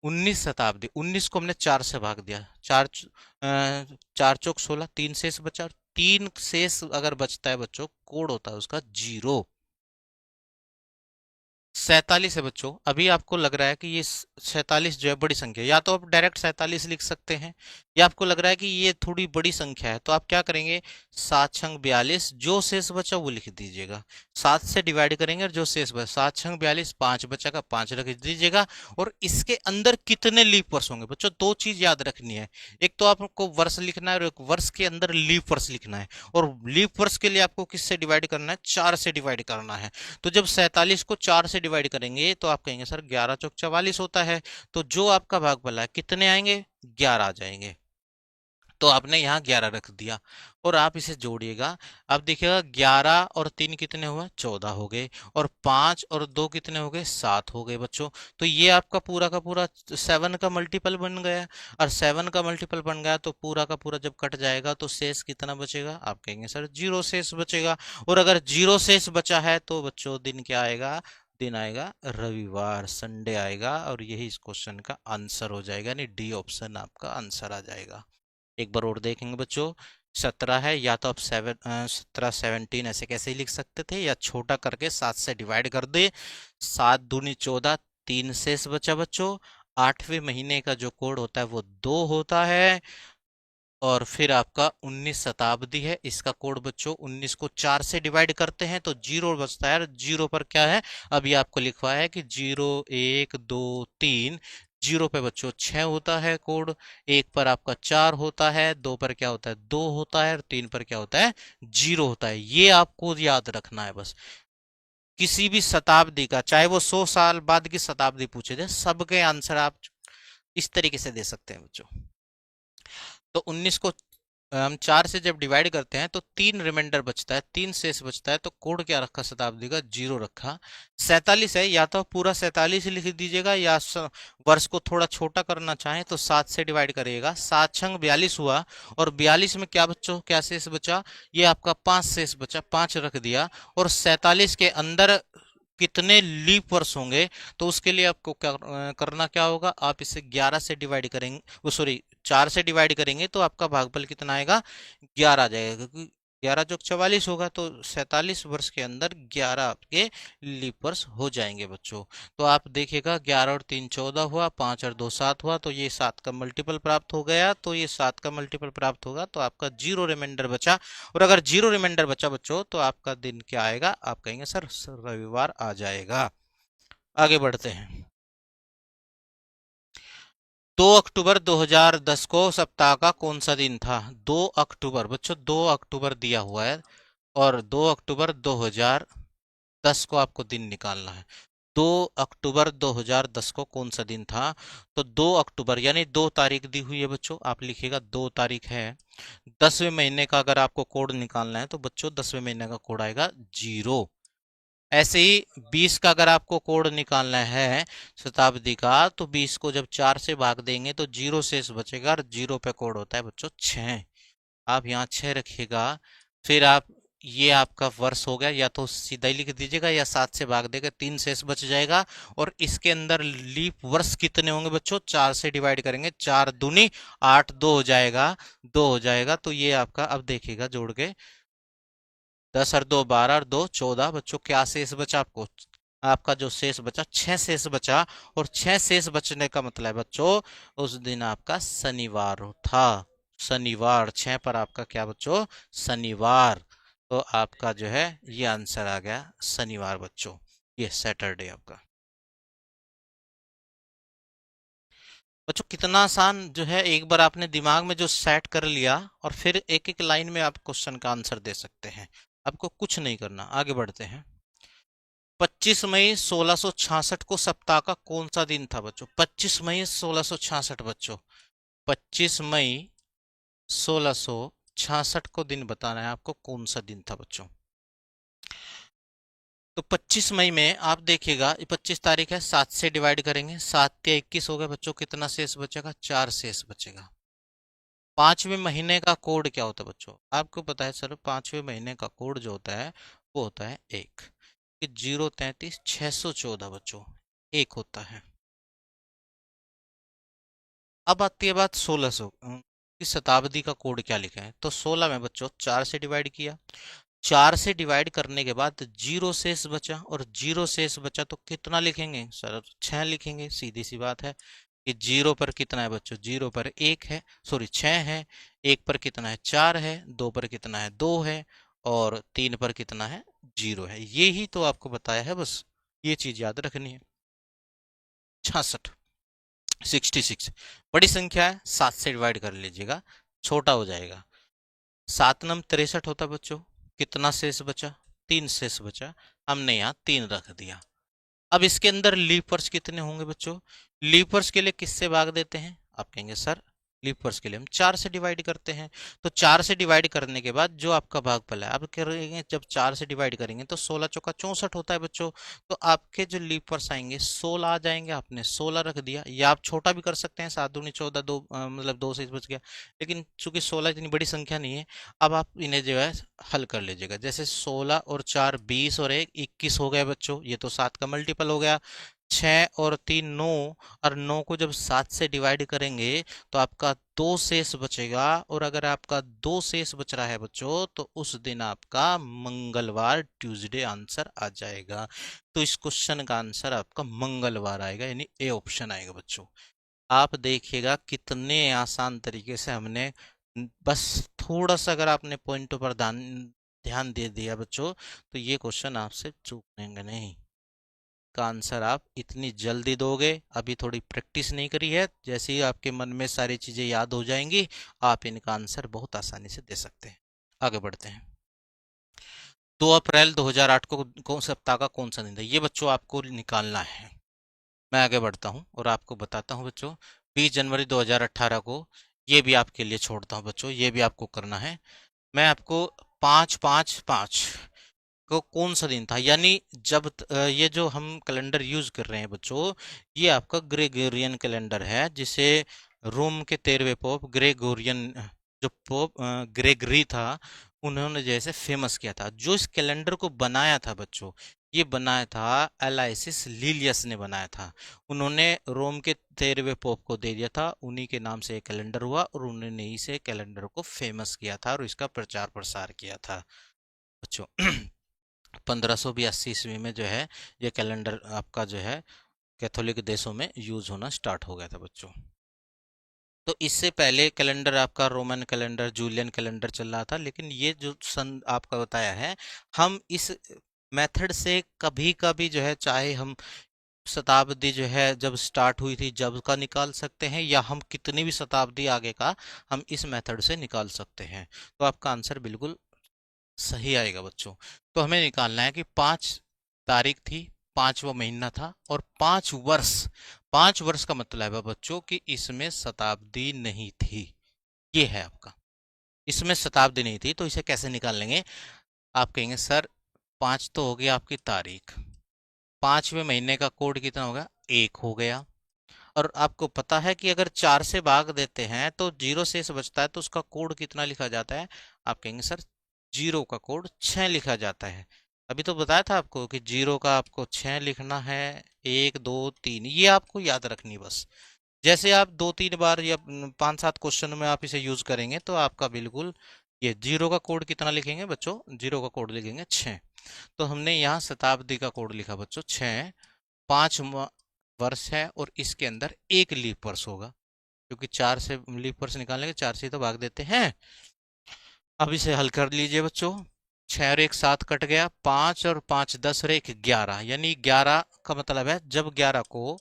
19 शताब्दी, 19 को हमने 4 से भाग दिया, 4 चौक 16, 3 शेष बचा, 3 शेष अगर बचता है बच्चों, कोड होता है उसका 0। 47 है बच्चों। अभी आपको लग रहा है कि ये 47 जो है बड़ी संख्या है, या तो आप डायरेक्ट 47 लिख सकते हैं, या आपको लग रहा है कि ये थोड़ी बड़ी संख्या है, तो आप क्या करेंगे, 7 छंग 42, जो शेष बचा वो लिख दीजिएगा। 7 से डिवाइड करेंगे और जो शेष बचा, 7 छंग 42, 5 बचा का 5 रख दीजिएगा। और इसके अंदर कितने लीप वर्ष होंगे बच्चों, दो चीज याद रखनी है। एक तो आपको वर्ष लिखना है, और एक वर्ष के अंदर लीप वर्ष लिखना है। और लीप वर्ष के लिए आपको किससे डिवाइड करना है, 4 से डिवाइड करना है। तो जब 47 को 4 से डिवाइड करेंगे तो आप कहेंगे सर 11 चौक 44 होता है, तो जो आपका भागफल है कितने आएंगे, 11 आ जाएंगे। तो आपने यहाँ 11 रख दिया, और आप इसे जोड़िएगा। अब देखिएगा 11 और 3 कितने हुए, 14 हो गए, और 5 और 2 कितने हो गए, 7 हो गए बच्चों। तो ये आपका पूरा का पूरा 7 का मल्टीपल बन गया, और 7 का मल्टीपल बन गया तो पूरा का पूरा जब कट जाएगा तो शेष कितना बचेगा, आप कहेंगे सर 0 शेष बचेगा। और अगर 0 शेष बचा है तो बच्चों दिन क्या आएगा, दिन आएगा रविवार, संडे आएगा, और यही इस क्वेश्चन का आंसर हो जाएगा, यानी डी ऑप्शन आपका आंसर आ जाएगा। एक बार और देखेंगे बच्चों। 17 है, या तो आप 17 17 ऐसे कैसे ही लिख सकते थे, या छोटा करके 7 से डिवाइड कर दे, 7 दूनी 14, 3 शेष बचा बच्चों। 8वें महीने का जो कोड होता है वो 2 होता है। और फिर आपका 19 शताब्दी है, इसका कोड बच्चों 19 को 4 से डिवाइड करते हैं तो 0 बचता है। 0 पर क्या है, अभी आपको लिखवा है कि 0 1 2 3, 0 पे बच्चों 6 होता है कोड, 1 पर आपका 4 होता है, 2 पर क्या होता है, 2 होता है, और 3 पर क्या होता है, 0 होता है। ये आपको याद रखना है बस। किसी भी शताब्दी का, चाहे वो 100 साल बाद की शताब्दी पूछे थे, सबके आंसर आप इस तरीके से दे सकते हैं बच्चों। तो 19 को हम 4 से जब डिवाइड करते हैं तो 3 रिमाइंडर बचता है, 3 शेष बचता है, तो कोड क्या रखा शताब्दी का, 0 रखा। 47 है, या तो पूरा 47 लिख दीजिएगा, या वर्ष को थोड़ा छोटा करना चाहें तो 7 से डिवाइड करिएगा, 7 छंग 42 हुआ, और 42 में क्या बच्चों, क्या शेष बचा, ये आपका 5 शेष बचा, 5 रख दिया। और 47 के अंदर कितने लीप वर्ष होंगे, तो उसके लिए आपको क्या करना क्या होगा, आप इसे 11 से डिवाइड करेंगे, वो सॉरी 4 से डिवाइड करेंगे तो आपका भागफल कितना आएगा, 11 आ जाएगा, क्योंकि 11 जो 44 होगा, तो 47 वर्ष के अंदर 11 आपके लीप वर्ष हो जाएंगे बच्चों। तो आप देखिएगा 11 और 3 14 हुआ, 5 और 2 7 हुआ, तो ये 7 का मल्टीपल प्राप्त हो गया, तो ये 7 का मल्टीपल प्राप्त होगा, तो आपका 0 रिमाइंडर बचा। और अगर 0 रिमाइंडर बचा बच्चों तो आपका दिन क्या आएगा, आप कहेंगे सर रविवार आ जाएगा। आगे बढ़ते हैं। 2 अक्टूबर 2010 को सप्ताह का कौन सा दिन था? 2 अक्टूबर बच्चों, 2 अक्टूबर दिया हुआ है, और 2 अक्टूबर 2010 को आपको दिन निकालना है। 2 अक्टूबर 2010 को कौन सा दिन था? तो 2 अक्टूबर यानी 2 तारीख दी हुई है बच्चों, आप लिखिएगा 2 तारीख है। 10वें महीने का अगर आपको कोड निकालना है तो बच्चों 10वें महीने का कोड आएगा 0। ऐसे ही 20 का अगर आपको कोड निकालना है शताब्दी का, तो 20 को जब 4 से भाग देंगे तो जीरो शेष बचेगा, और जीरो पे कोड होता है बच्चों 6। आप यहाँ 6 रखिएगा। फिर आप, ये आपका वर्ष हो गया, या तो सीधा ही लिख दीजिएगा या 7 से भाग देगा, 3 शेष बच जाएगा। और इसके अंदर लीप वर्ष कितने होंगे बच्चों, 4 से डिवाइड करेंगे, 4 दूनी 8, 2 हो जाएगा, 2 हो जाएगा। तो ये आपका, अब देखिएगा जोड़ के, 10 और 2 12 और 2 14 बच्चों, क्या शेष बचा आपको, आपका जो शेष बचा 6 शेष बचा। और 6 शेष बचने का मतलब है बच्चों, उस दिन आपका शनिवार था। शनिवार, 6 पर आपका क्या बच्चों, शनिवार। तो आपका जो है ये आंसर आ गया शनिवार बच्चों, ये सैटरडे आपका। बच्चों कितना आसान जो है, एक बार आपने दिमाग में जो सेट कर लिया, और फिर एक एक लाइन में आप क्वेश्चन का आंसर दे सकते हैं। आपको कुछ नहीं करना, आगे बढ़ते हैं। 25 मई 1666 को सप्ताह का कौन सा दिन था बच्चों, 25 मई 1666 बच्चों, 25 मई 1666 को दिन बताना है आपको, कौन सा दिन था बच्चों। तो 25 मई में आप देखिएगा, 25 तारीख है, 7 से डिवाइड करेंगे, 7 या 21 हो गए बच्चों, कितना शेष बचेगा, 4 शेष बचेगा। पांचवें महीने का कोड क्या होता है बच्चों, आपको पता है सर, पांचवें महीने का कोड जो होता है वो होता है 1, कि 033 614 बच्चों, 1 होता है। अब आती है बात 1600 की शताब्दी का कोड क्या लिखा है, तो 16 में बच्चों 4 से डिवाइड किया, 4 से डिवाइड करने के बाद जीरो शेष बचा, और जीरो शेष बचा तो कितना लिखेंगे सर, 6 लिखेंगे, सीधी सी बात है। कि जीरो पर कितना है बच्चों, जीरो पर 1 है, सॉरी 6 है, 1 पर कितना है, 4 है, 2 पर कितना है, 2 है, और 3 पर कितना है, 0 है। ये ही तो आपको बताया है, बस ये चीज याद रखनी है। 66, 66 बड़ी संख्या है, 7 से डिवाइड कर लीजिएगा, छोटा हो जाएगा। 7 नम 63 होता बच्चों, कितना शेष बचा, 3 शेष बचा, हमने यहाँ 3 रख दिया। अब इसके अंदर लीपर्स कितने होंगे बच्चों, लीपर्स के लिए किससे भाग देते हैं, आप कहेंगे सर लीपर्स के लिए हम 4 से डिवाइड करते हैं। तो 4 से डिवाइड करने के बाद जो आपका भागफल है, आप करेंगे जब 4 से डिवाइड करेंगे तो 16 चौका 64 होता है बच्चों। तो आपके जो लीपर्स आएंगे 16 आ जाएंगे, आपने 16 रख दिया, या आप छोटा भी कर सकते हैं, 7 दूनी 14, दो मतलब 2 से बच गया। लेकिन चूंकि 16 इतनी बड़ी संख्या नहीं है, अब आप इन्हें जो है हल कर लीजिएगा। जैसे 16 और 4 20, और 1 21 हो गया बच्चों, ये तो 7 का मल्टीपल हो गया। 6 और 3 9, और 9 को जब 7 से डिवाइड करेंगे तो आपका 2 शेष बचेगा। और अगर आपका 2 शेष बच रहा है बच्चों, तो उस दिन आपका मंगलवार, ट्यूसडे आंसर आ जाएगा। तो इस क्वेश्चन का आंसर आपका मंगलवार आएगा, यानी ए ऑप्शन आएगा बच्चों। आप देखिएगा कितने आसान तरीके से हमने, बस थोड़ा सा अगर आपने पॉइंटों पर ध्यान ध्यान दे दिया बच्चों, तो ये क्वेश्चन आपसे चूकेंगे नहीं। का आंसर आप इतनी जल्दी दोगे, अभी थोड़ी प्रैक्टिस नहीं करी है, जैसे ही आपके मन में सारी चीजें याद हो जाएंगी, आप इनका आंसर बहुत आसानी से दे सकते हैं। आगे बढ़ते हैं। 2 अप्रैल 2008 को कौन सप्ताह का कौन सा दिन था, ये बच्चों आपको निकालना है। मैं आगे बढ़ता हूं और आपको बताता हूं बच्चों। 20 जनवरी 2018 को, ये भी आपके लिए छोड़ता हूं बच्चों, ये भी आपको करना है। मैं आपको 5-5-5 को कौन सा दिन था, यानी जब ये जो हम कैलेंडर यूज कर रहे हैं बच्चों, ये आपका ग्रेगोरियन कैलेंडर है, जिसे रोम के 13वें पोप ग्रेगोरियन, जो पोप ग्रेगरी था, उन्होंने जैसे फेमस किया था। जो इस कैलेंडर को बनाया था बच्चों, ये बनाया था एलाइसिस लीलियस ने बनाया था। उन्होंने रोम के 13वें पोप को दे दिया था, उन्हीं के नाम से एक कैलेंडर हुआ, और उन्होंने ही से कैलेंडर को फेमस किया था और इसका प्रचार प्रसार किया था बच्चों। 1582 ईस्वी में जो है ये कैलेंडर आपका जो है कैथोलिक देशों में यूज होना स्टार्ट हो गया था बच्चों। तो इससे पहले कैलेंडर आपका रोमन कैलेंडर, जूलियन कैलेंडर चल रहा था, लेकिन ये जो सन आपका बताया है, हम इस मेथड से कभी कभी जो है, चाहे हम शताब्दी जो है जब स्टार्ट हुई थी जब का निकाल सकते हैं, या हम कितनी भी शताब्दी आगे का हम इस मेथड से निकाल सकते हैं। तो आपका आंसर बिल्कुल सही आएगा बच्चों। तो हमें निकालना है कि 5 तारीख थी, 5वां महीना था, और 5 वर्ष, 5 वर्ष का मतलब है बच्चों कि इसमें शताब्दी नहीं थी। ये है आपका, इसमें शताब्दी नहीं थी, तो इसे कैसे निकाल लेंगे। आप कहेंगे सर 5 तो हो गया आपकी तारीख। 5वें महीने का कोड कितना होगा? 1 हो गया। और आपको पता है कि अगर 4 से भाग देते हैं तो 0 शेष बचता है, तो उसका कोड कितना लिखा जाता है? आप कहेंगे सर 0 का कोड 6 लिखा जाता है। अभी तो बताया था आपको कि 0 का आपको 6 लिखना है। 1 2 3 ये आपको याद रखनी बस। जैसे आप 2-3 बार या 5-7 क्वेश्चन में आप इसे यूज करेंगे तो आपका बिल्कुल ये 0 का कोड कितना लिखेंगे बच्चों? 0 का कोड लिखेंगे 6। तो हमने यहाँ शताब्दी का कोड लिखा बच्चों 6। 5 वर्ष है और इसके अंदर एक लीप वर्ष होगा, क्योंकि 4 से लीप वर्ष निकालने के 4 से तो भाग देते हैं। अब इसे हल कर लीजिए बच्चों। 6 और 1 7 कट गया। 5 और 5 10 और 1 11, यानी 11 का मतलब है जब 11 को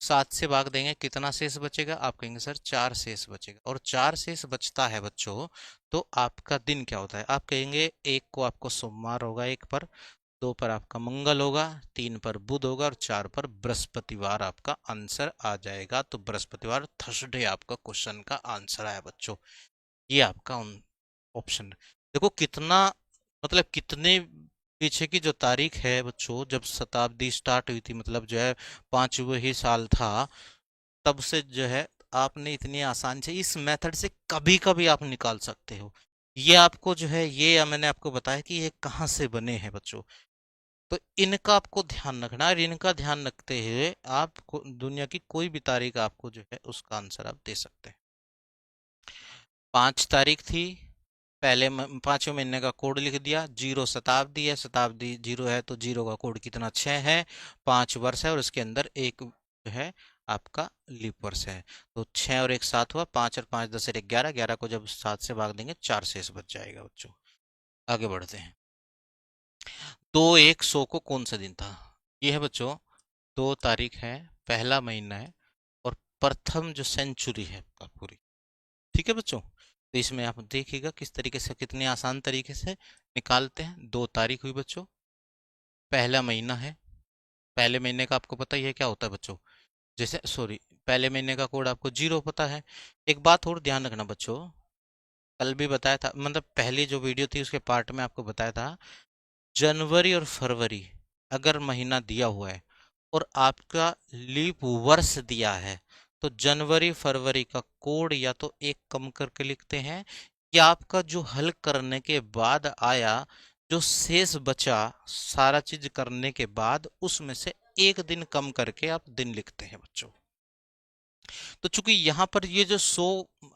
7 से भाग देंगे कितना शेष बचेगा? आप कहेंगे सर 4 शेष बचेगा। और 4 शेष बचता है बच्चों तो आपका दिन क्या होता है? आप कहेंगे 1 को आपको सोमवार होगा, 1 पर, 2 पर आपका मंगल होगा, 3 पर बुध होगा और 4 पर बृहस्पतिवार आपका आंसर आ जाएगा। तो बृहस्पतिवार थर्सडे आपका क्वेश्चन का आंसर आया बच्चों। ये आपका ऑप्शन। देखो कितना, मतलब कितने पीछे की जो तारीख है बच्चों, जब शताब्दी स्टार्ट हुई थी, मतलब जो है 5वें ही साल था, तब से जो है आपने इतनी आसान से इस मेथड से कभी कभी आप निकाल सकते हो। ये आपको जो है, ये मैंने आपको बताया कि ये कहाँ से बने हैं बच्चों। तो इनका आपको ध्यान रखना है और इनका ध्यान रखते हुए आप दुनिया की कोई भी तारीख आपको जो है उसका आंसर आप दे सकते हैं। 5 तारीख थी, पहले 5वें महीने का कोड लिख दिया। 0 शताब्दी है, शताब्दी 0 है तो 0 का कोड कितना? 6 है। 5 वर्ष है और इसके अंदर एक जो है आपका लीप वर्ष है। तो 6 और 1 7 हुआ, 5 और 5 10 और 1 11, 11 को जब 7 से भाग देंगे 4 शेष बच जाएगा बच्चों। आगे बढ़ते हैं। 2-1-100 को कौन सा दिन था? ये है बच्चों 2 तारीख है, पहला महीना है और प्रथम जो सेंचुरी है आपका पूरी। ठीक है बच्चों, तो इसमें आप देखिएगा किस तरीके से, कितने आसान तरीके से निकालते हैं। 2 तारीख हुई बच्चों, पहला महीना है। पहले महीने का आपको पता ही है क्या होता है बच्चों? जैसे सॉरी, पहले महीने का कोड आपको 0 पता है। एक बात और ध्यान रखना बच्चों, कल भी बताया था, मतलब पहली जो वीडियो थी उसके पार्ट में आपको बताया था, जनवरी और फरवरी अगर महीना दिया हुआ है और आपका लीप वर्ष दिया है, तो जनवरी फरवरी का कोड या तो एक कम करके लिखते हैं, या आपका जो हल करने के बाद आया, जो शेष बचा सारा चीज करने के बाद, उसमें से एक दिन कम करके आप दिन लिखते हैं बच्चों। तो चूंकि यहाँ पर ये जो 100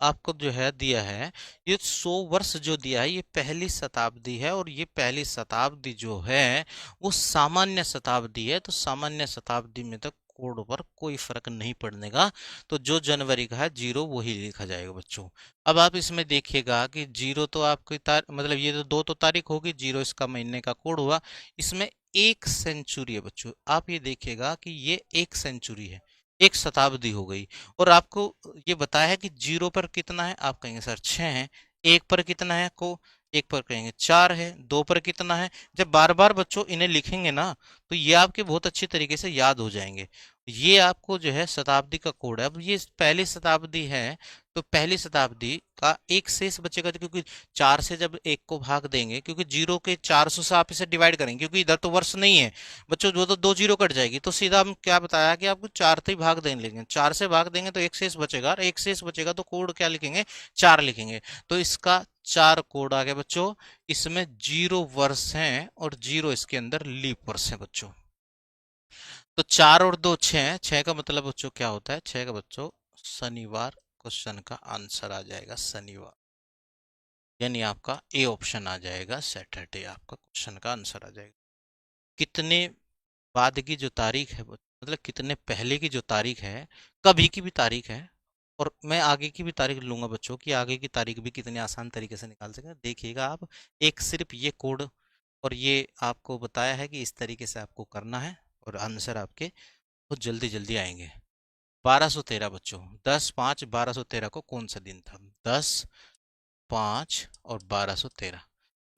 आपको जो है दिया है, ये 100 वर्ष जो दिया है ये पहली शताब्दी है, और ये पहली शताब्दी जो है वो सामान्य शताब्दी है। तो सामान्य शताब्दी में तक कोड पर कोई फर्क नहीं पड़ने का। तो जो जनवरी का है 0 वही लिखा जाएगा बच्चों। अब आप इसमें देखिएगा कि 0 तो आपकी मतलब ये तो 2 तो तारीख होगी, 0 इसका महीने का कोड हुआ। इसमें एक सेंचुरी है बच्चों, आप ये देखिएगा कि ये एक सेंचुरी है, एक शताब्दी हो गई। और आपको ये बताया है कि 0 पर कितना है? आप कहेंगे सर 6 है। 1 पर कितना है को? 1 पर कहेंगे 4 है। 2 पर कितना है? जब बार बार बच्चों इन्हें लिखेंगे ना, तो ये आपके बहुत अच्छी तरीके से याद हो जाएंगे। ये आपको जो है शताब्दी का कोड है। अब ये पहली शताब्दी है, तो पहली शताब्दी का एक शेष बचेगा, तो क्योंकि 4 से जब 1 को भाग देंगे, क्योंकि 0 के 400 से आप इसे डिवाइड करेंगे, क्योंकि इधर तो वर्ष नहीं है बच्चों, जो तो 2 जीरो कट जाएगी, तो सीधा हम क्या बताया कि आपको 4 से ही भाग देंगे, लेंगे 4 से भाग देंगे तो एक शेष बचेगा, और एक शेष बचेगा तो कोड क्या लिखेंगे? 4 लिखेंगे। तो इसका 4 कोड आ गया बच्चों। इसमें 0 वर्ष हैं और 0 इसके अंदर लीप वर्ष है बच्चों। तो 4 और 2 6, 6 का मतलब बच्चों क्या होता है? 6 का बच्चों शनिवार क्वेश्चन का आंसर आ जाएगा, शनिवार, यानी आपका ए ऑप्शन आ जाएगा, सैटरडे आपका क्वेश्चन का आंसर आ जाएगा। कितने बाद की जो तारीख है, मतलब कितने पहले की जो तारीख है, कभी की भी तारीख है, और मैं आगे की भी तारीख लूंगा बच्चों की, आगे की तारीख भी कितने आसान तरीके से निकाल सके देखिएगा आप। एक सिर्फ ये कोड और ये आपको बताया है कि इस तरीके से आपको करना है, और आंसर आपके बहुत जल्दी जल्दी आएंगे। 1213 बच्चों, 10-5-1213 को कौन सा दिन था? 10-5 और 1213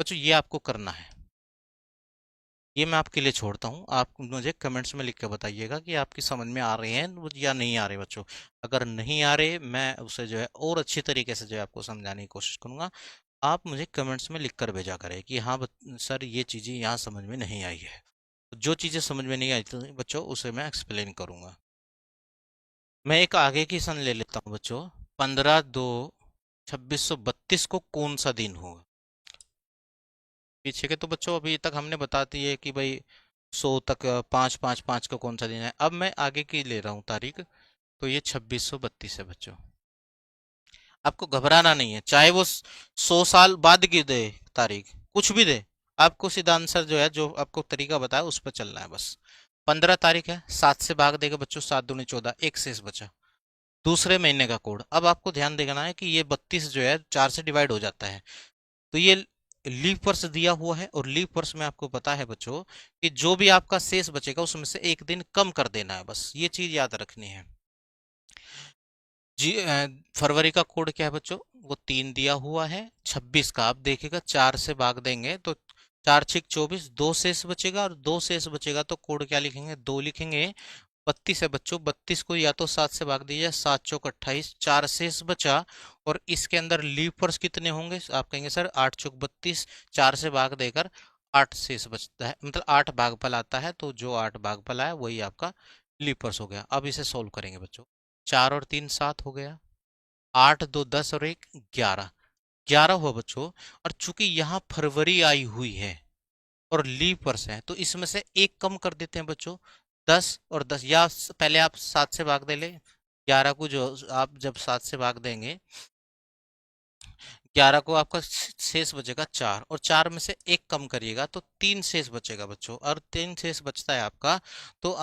बच्चों, ये आपको करना है। ये मैं आपके लिए छोड़ता हूँ, आप मुझे कमेंट्स में लिख के बताइएगा कि आपकी समझ में आ रहे हैं या नहीं आ रहे बच्चों। अगर नहीं आ रहे, मैं उसे जो है और अच्छी तरीके से जो है आपको समझाने की कोशिश करूंगा। आप मुझे कमेंट्स में लिख कर भेजा करें कि हाँ सर ये चीज़ें यहाँ समझ में नहीं आई है। तो जो चीज़ें समझ में नहीं आई थी बच्चों उसे मैं एक्सप्लेन करूँगा। मैं एक आगे की सन ले लेता हूँ बच्चों। 15/2/2632 को कौन सा दिन होगा? पीछे के तो बच्चों अभी तक हमने बता दी है कि भाई 100 तक 5 5 5 का कौन सा दिन है। अब मैं आगे की ले रहा हूँ तारीख। तो ये 2632 है बच्चों। आपको घबराना नहीं है, चाहे वो 100 साल बाद की दे तारीख, कुछ भी दे। आपको सीधा आंसर जो है, जो आपको तरीका बताया उस पर चलना है बस। 15 तारीख है, 7 से भाग देगा बच्चों, 7 दूनी 14, एक शेष बचा। दूसरे महीने का कोड। अब आपको ध्यान देना है कि ये 32 जो है 4 से डिवाइड हो जाता है। तो ये लीप वर्ष दिया हुआ है, और लीप वर्ष में आपको पता है बच्चों कि जो भी आपका शेष बचेगा उसमें से एक दिन कम कर देना है, बस ये चीज याद रखनी है। जी फरवरी का कोड क्या है बच्चों? वो 3 दिया हुआ है। 26 का आप देखिएगा, 4 से भाग देंगे तो 4 6 24, दो शेष बचेगा, और दो शेष बचेगा तो कोड क्या लिखेंगे? 2 लिखेंगे। 32 है बच्चों, 32 को या तो 7 से भाग दीजिए, 7 चौक 28, 4 शेष बचा। और इसके अंदर लीप वर्ष कितने होंगे? आप कहेंगे सर 8 चौक 32, 4 से भाग देकर 8 शेष बचता है, मतलब 8 भागफल आता है, तो जो 8 भागफल आया वही आपका लीप वर्ष हो गया। अब इसे सोल्व करेंगे बच्चों। 4 और 3 7 हो गया, 8 2 10 और 1 11, 11 हुआ बच्चों। और चूंकि यहाँ फरवरी आई हुई है और लीप वर्ष है, तो इसमें से एक कम कर देते हैं बच्चों। 10 और 10, या पहले आप 7 से भाग दे ले। 11 को जो आप जब 7 से भाग देंगे, 11 को आपका शेष बचेगा 4, और 4 में से एक कम करिएगा तो 3 शेष बचेगा बच्चों, और 3 शेष बचता है आपका। तो